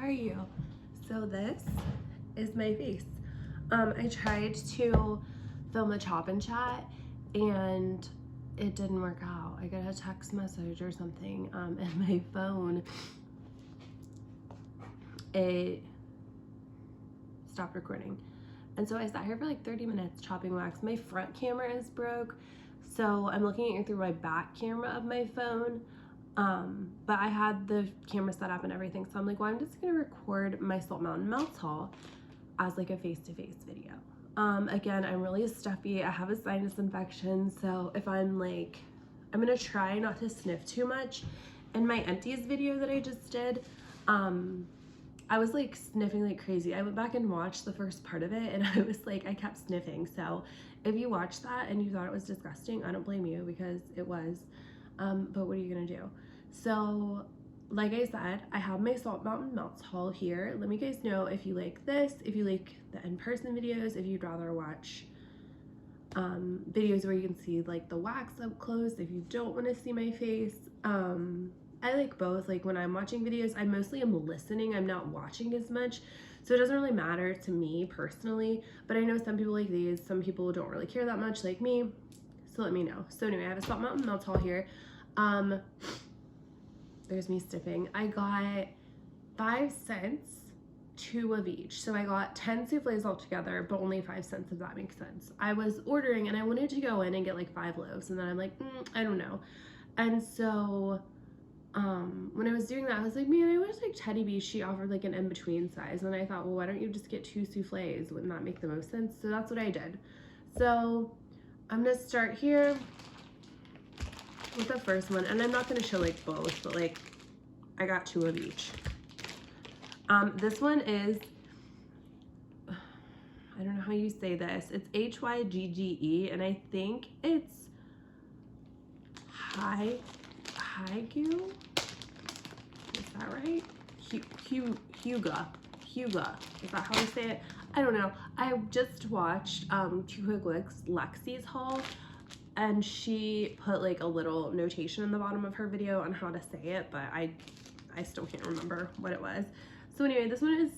are you? So this is my face. I tried to film a chop and chat and it didn't work out. I got a text message or something, and my phone, it stopped recording. And so I sat here for like 30 minutes chopping wax. My front camera is broke, so I'm looking at it through my back camera of my phone. But I had the camera set up and everything, so I'm like, well, I'm just gonna record my Salt Mountain Melts haul as like a face-to-face video. Again, I'm really stuffy. I have a sinus infection, so if I'm gonna try not to sniff too much. In my empties video that I just did, I was like sniffing like crazy. I went back and watched the first part of it and I was like, I kept sniffing. So if you watched that and you thought it was disgusting, I don't blame you, because it was. But what are you gonna do? So like I said, I have my Salt Mountain Melts haul here. Let me guys know if you like this, if you like the in-person videos, if you'd rather watch videos where you can see like the wax up close, if you don't want to see my face. I like both. Like when I'm watching videos, I mostly am listening, I'm not watching as much, so it doesn't really matter to me personally, but I know some people like these, some people don't really care that much like me, so let me know. So anyway, I have a Salt Mountain Melts haul here. There's me sniffing. I got 5 cents, 2 of each. So I got 10 souffles altogether, but only 5 cents, if that makes sense. I was ordering and I wanted to go in and get like 5 loaves, and then I'm like, I don't know. And so when I was doing that, I was like, man, I wish like Teddy B, she offered like an in-between size. And I thought, well, why don't you just get 2 souffles? Wouldn't that make the most sense? So that's what I did. So I'm gonna start here with the first one, and I'm not gonna show like both, but like I got 2 of each. This one is, I don't know how you say this. It's Hygge, and I think it's Hygge. Is that right? Huga. Is that how you say it? I don't know. I just watched Too Quick Lexi's haul, and she put like a little notation in the bottom of her video on how to say it, but I still can't remember what it was. So anyway, this one is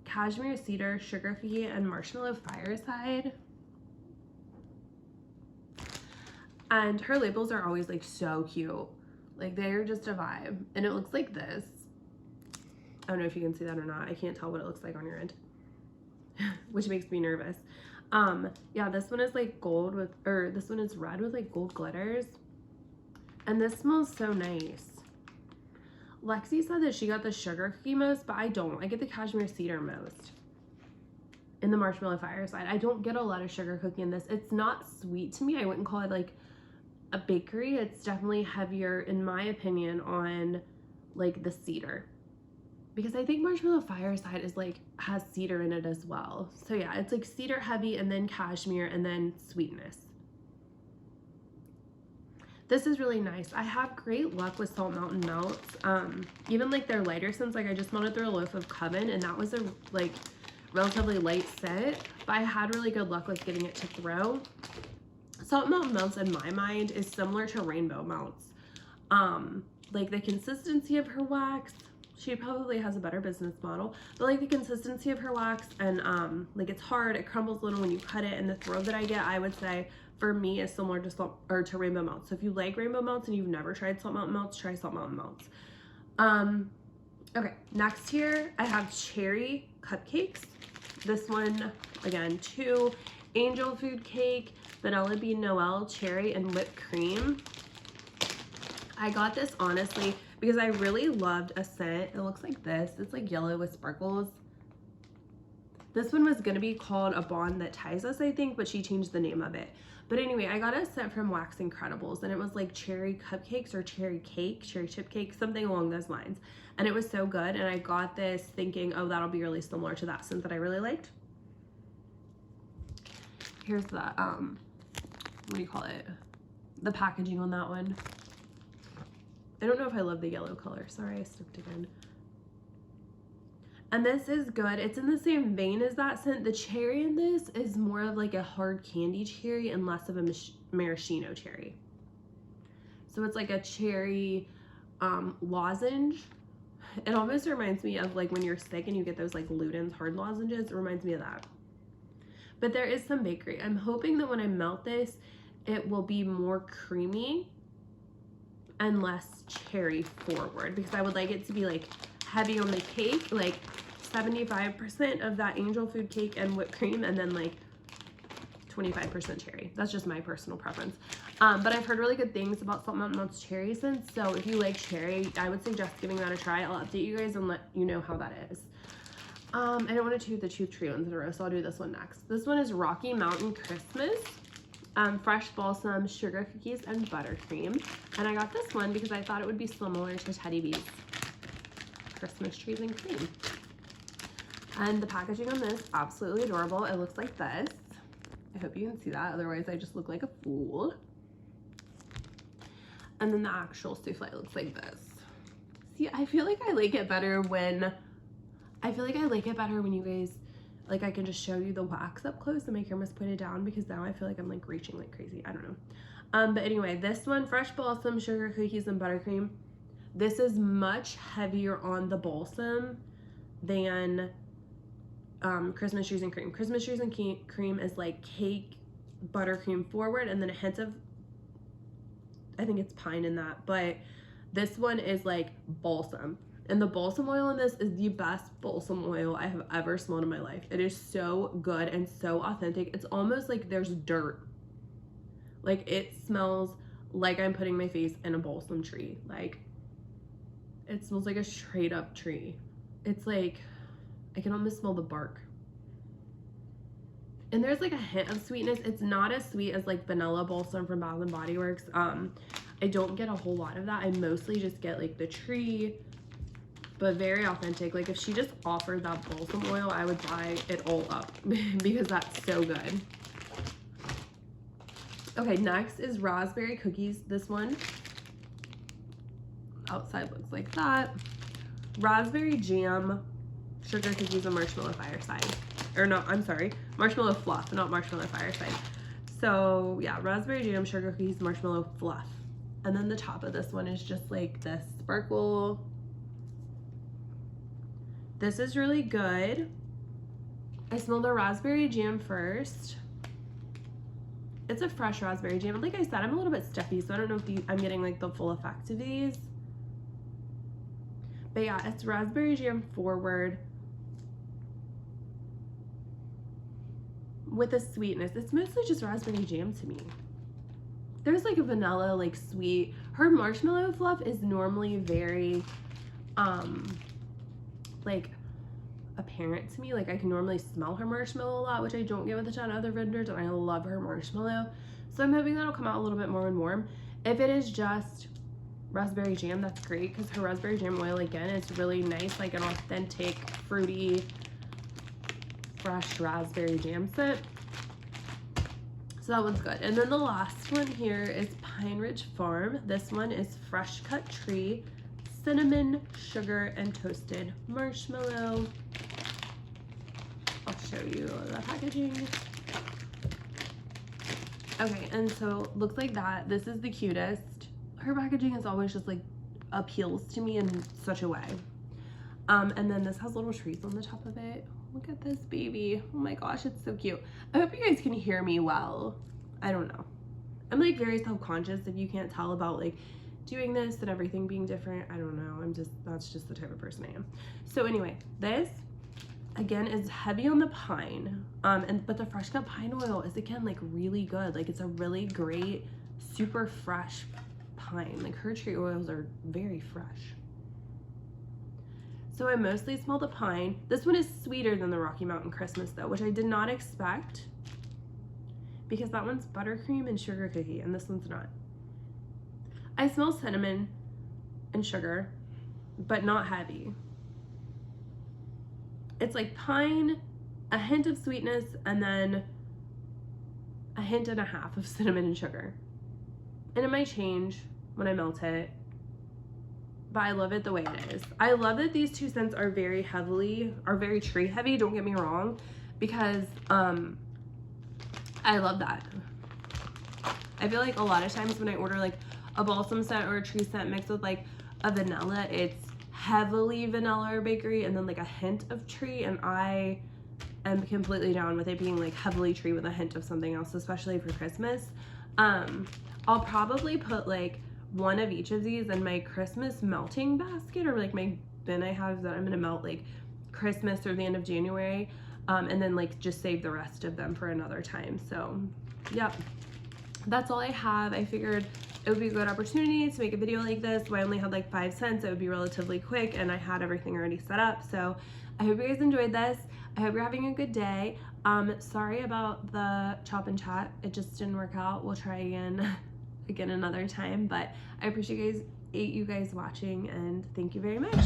Cashmere Cedar, Sugar Cookie, and Marshmallow Fireside. And her labels are always like so cute. Like they're just a vibe. And it looks like this. I don't know if you can see that or not. I can't tell what it looks like on your end, which makes me nervous. Yeah, this one is like gold with, or this one is red with like gold glitters. And this smells so nice. Lexi said that she got the Sugar Cookie most, but I don't. I get the Cashmere Cedar most. In the Marshmallow Fireside, I don't get a lot of Sugar Cookie in this. It's not sweet to me. I wouldn't call it like a bakery. It's definitely heavier, in my opinion, on like the cedar, because I think Marshmallow Fireside is like has cedar in it as well. So yeah, it's like cedar heavy and then cashmere and then sweetness. This is really nice. I have great luck with Salt Mountain Melts. Even like their lighter scents, like I just melted through a loaf of Coven, and that was a like relatively light scent, but I had really good luck with getting it to throw. Salt Mountain Melts in my mind is similar to Rainbow Melts. Like the consistency of her wax, she probably has a better business model, but like the consistency of her wax, and like it's hard, it crumbles a little when you cut it, and the throw that I get, I would say for me is similar to Rainbow Melts. So if you like Rainbow Melts and you've never tried Salt Mountain Melts, try Salt Mountain Melts. Okay, next here I have Cherry Cupcakes. This one, again, 2 Angel Food Cake, Vanilla Bean Noel, Cherry, and Whipped Cream. I got this honestly because I really loved a scent. It looks like this. It's like yellow with sparkles. This one was going to be called A Bond That Ties Us, I think, but she changed the name of it. But anyway, I got a scent from Wax Incredibles, and it was like cherry cupcakes or cherry cake, cherry chip cake, something along those lines. And it was so good, and I got this thinking, oh, that'll be really similar to that scent that I really liked. Here's the, what do you call it? The packaging on that one. I don't know if I love the yellow color. Sorry, I sniffed again. And this is good. It's in the same vein as that scent. The cherry in this is more of like a hard candy cherry and less of a maraschino cherry. So it's like a cherry lozenge It almost reminds me of like when you're sick and you get those like Luden's hard lozenges. It reminds me of that. But there is some bakery. I'm hoping that when I melt this, it will be more creamy and less cherry forward, because I would like it to be like heavy on the cake, like 75% of that angel food cake and whipped cream, and then like 25% cherry. That's just my personal preference. But I've heard really good things about Salt Mountain Melts cherry scents, so if you like cherry, I would suggest giving that a try. I'll update you guys and let you know how that is. I don't want to chew the two tree ones in a row, so I'll do this one next. This one is Rocky Mountain Christmas. Fresh balsam, sugar cookies, and buttercream. And I got this one because I thought it would be similar to Teddy B's Christmas trees and cream. And the packaging on this, absolutely adorable. It looks like this. I hope you can see that, otherwise I just look like a fool. And then the actual souffle looks like this. See, I feel like I like it better when, you guys, like I can just show you the wax up close and my camera's pointed down, because now I feel like I'm like reaching like crazy. I don't know. But anyway, this one, fresh balsam, sugar cookies, and buttercream. This is much heavier on the balsam than Christmas trees and cream. Christmas trees and cream is like cake, buttercream forward, and then a hint of, I think it's pine in that, but this one is like balsam. And the balsam oil in this is the best balsam oil I have ever smelled in my life. It is so good and so authentic. It's almost like there's dirt. Like it smells like I'm putting my face in a balsam tree. Like it smells like a straight up tree. It's like, I can almost smell the bark. And there's like a hint of sweetness. It's not as sweet as like vanilla balsam from Bath & Body Works. I don't get a whole lot of that. I mostly just get like the tree, but very authentic. Like if she just offered that balsam oil, I would buy it all up because that's so good. Okay, next is raspberry cookies. This one outside looks like that. Raspberry jam, sugar cookies, and marshmallow fireside. Or no, I'm sorry, marshmallow fluff, not marshmallow fireside. So yeah, raspberry jam, sugar cookies, marshmallow fluff. And then the top of this one is just like this sparkle. This is really good. I smell the raspberry jam first. It's a fresh raspberry jam. Like I said, I'm a little bit stuffy, so I don't know if I'm getting like the full effect of these. But yeah, it's raspberry jam forward with a sweetness. It's mostly just raspberry jam to me. There's like a vanilla, like sweet. Her marshmallow fluff is normally very, like apparent to me. Like I can normally smell her marshmallow a lot, which I don't get with a ton of other vendors, and I love her marshmallow. So I'm hoping that'll come out a little bit more and warm. If it is just raspberry jam, that's great, because her raspberry jam oil, again, is really nice, like an authentic, fruity, fresh raspberry jam scent. So that one's good. And then the last one here is Pine Ridge Farm. This one is fresh cut tree, cinnamon, sugar, and toasted marshmallow. I'll show you the packaging. Okay, and so looks like that. This is the cutest. Her packaging is always just like appeals to me in such a way. And then this has little trees on the top of it. Look at this baby. Oh my gosh, it's so cute. I hope you guys can hear me well. I don't know. I'm like very self-conscious if you can't tell about like doing this and everything being different. I don't know. That's just the type of person I am. So anyway, this again is heavy on the pine. But the fresh cut pine oil is again like really good. Like it's a really great, super fresh pine. Like her tree oils are very fresh. So I mostly smell the pine. This one is sweeter than the Rocky Mountain Christmas though, which I did not expect, because that one's buttercream and sugar cookie and this one's not. I smell cinnamon and sugar, but not heavy. It's like pine, a hint of sweetness, and then a hint and a half of cinnamon and sugar. And it might change when I melt it, but I love it the way it is. I love that these two scents are very tree heavy, don't get me wrong, because I love that. I feel like a lot of times when I order like a balsam scent or a tree scent mixed with like a vanilla, it's heavily vanilla or bakery and then like a hint of tree, and I am completely down with it being like heavily tree with a hint of something else, especially for Christmas. I'll probably put like one of each of these in my Christmas melting basket, or like my bin I have that I'm gonna melt like Christmas through the end of January, and then like just save the rest of them for another time. So yep, that's all I have. I figured it would be a good opportunity to make a video like this. I only had like 5 cents. It would be relatively quick and I had everything already set up. So I hope you guys enjoyed this. I hope you're having a good day. Sorry about the chop and chat. It just didn't work out. We'll try again another time, but I appreciate you guys watching, and thank you very much.